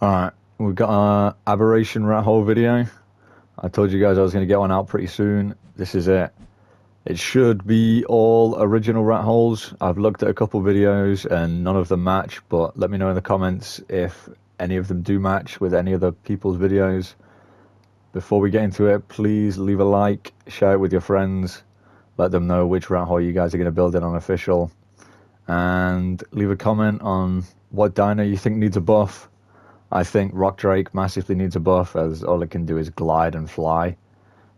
Alright, we've got our Aberration Rathole video. I told you guys I was going to get one out pretty soon. This is it. It should be all original Ratholes. I've looked at a couple videos and none of them match, but let me know in the comments if any of them do match with any other people's videos. Before we get into it, please leave a like, share it with your friends, let them know which Rathole you guys are going to build in on official, and leave a comment on what dino you think needs a buff. I think Rock Drake massively needs a buff, as all it can do is glide and fly.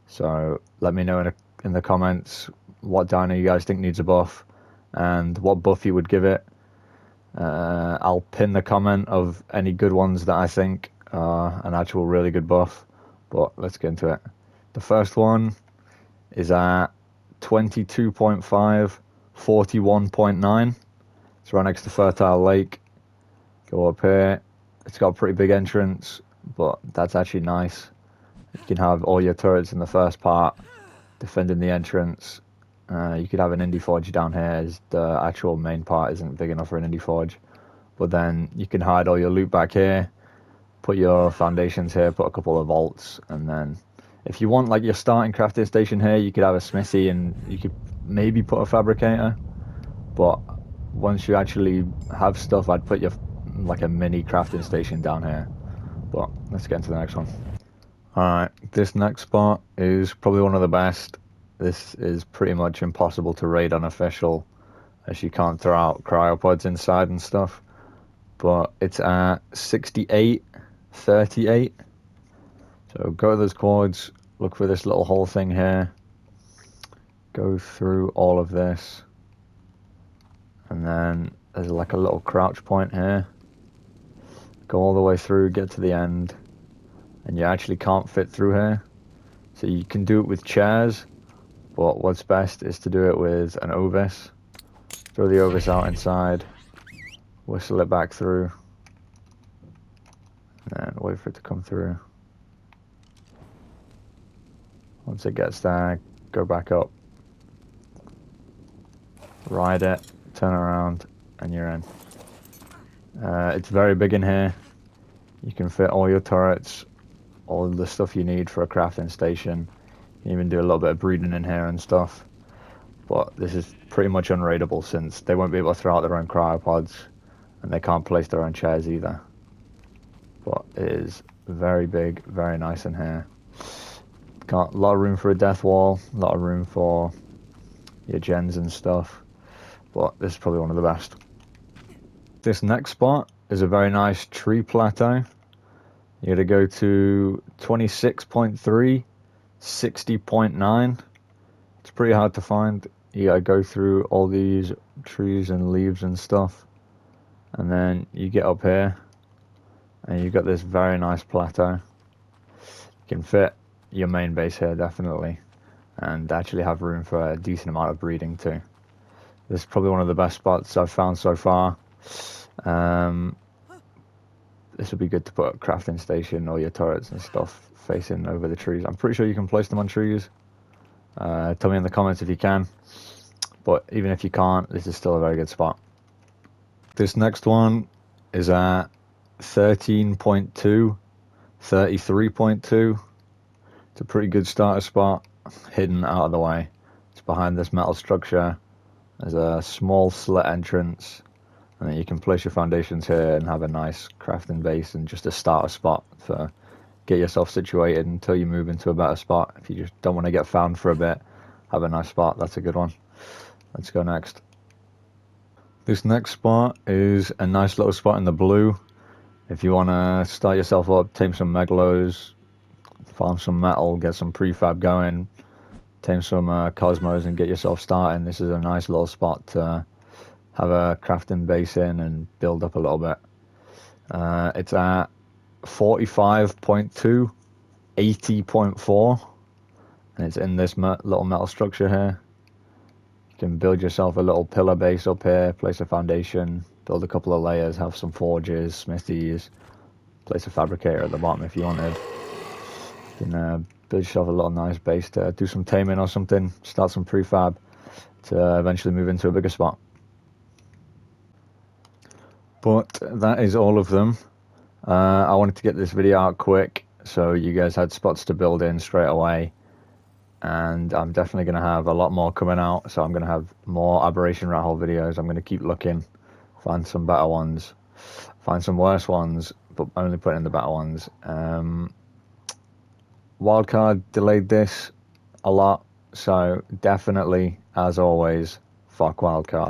So let me know in the comments what dino you guys think needs a buff and what buff you would give it. I'll pin the comment of any good ones that I think are an actual really good buff. But let's get into it. The first one is at 22.5, 41.9. It's right next to Fertile Lake. Go up here. It's got a pretty big entrance, but that's actually nice. You can have all your turrets in the first part, defending the entrance. You could have an Indie Forge down here, as the actual main part isn't big enough for an Indie Forge. But then you can hide all your loot back here, put your foundations here, put a couple of vaults, and then if you want like your starting crafting station here, you could have a smithy and you could maybe put a fabricator. But once you actually have stuff, I'd put your like a mini crafting station down here. But let's get into the next one. Alright, this next spot is probably one of the best. This is pretty much impossible to raid on official, as you can't throw out cryopods inside and stuff. But it's at 68, 38. So go to those quads, look for this little hole thing here, go through all of this, and then there's like a little crouch point here. Go all the way through, get to the end, and you actually can't fit through here. So you can do it with chairs, but what's best is to do it with an Ovis. Throw the Ovis out inside, whistle it back through, and then wait for it to come through. Once it gets there, go back up, ride it, turn around, and you're in. It's very big in here. You can fit all your turrets, all the stuff you need for a crafting station. You can even do a little bit of breeding in here and stuff. But this is pretty much unraidable, since they won't be able to throw out their own cryopods, and they can't place their own chairs either. But it is very big, very nice in here. Got a lot of room for a death wall, a lot of room for your gens and stuff. But this is probably one of the best. This next spot is a very nice tree plateau. You gotta go to 26.3, 60.9. It's pretty hard to find. You gotta go through all these trees and leaves and stuff. And then you get up here, and you've got this very nice plateau. You can fit your main base here, definitely. And actually have room for a decent amount of breeding too. This is probably one of the best spots I've found so far. This would be good to put a crafting station or your turrets and stuff facing over the trees. I'm pretty sure you can place them on trees. Tell me in the comments if you can. But even if you can't, this is still a very good spot. This next one is at 13.2, 33.2. It's a pretty good starter spot, hidden out of the way. It's behind this metal structure. There's a small slit entrance, and then you can place your foundations here and have a nice crafting base and just a starter spot for get yourself situated until you move into a better spot. If you just don't want to get found for a bit, have a nice spot. That's a good one. Let's go next. This next spot is a nice little spot in the blue. If you want to start yourself up, tame some megalos, farm some metal, get some prefab going, tame some cosmos and get yourself starting. This is a nice little spot to have a crafting base in and build up a little bit. It's at 45.2, 80.4, and it's in this little metal structure here. You can build yourself a little pillar base up here, place a foundation, build a couple of layers, have some forges, smithies, place a fabricator at the bottom if you wanted. You can build yourself a little nice base to do some taming or something, start some prefab to eventually move into a bigger spot. But that is all of them. I wanted to get this video out quick so you guys had spots to build in straight away, and I'm definitely going to have a lot more coming out, so I'm going to have more Aberration Rathole videos. I'm going to keep looking, find some better ones, find some worse ones, but only put in the better ones. Wildcard delayed this a lot, so definitely, as always, fuck Wildcard.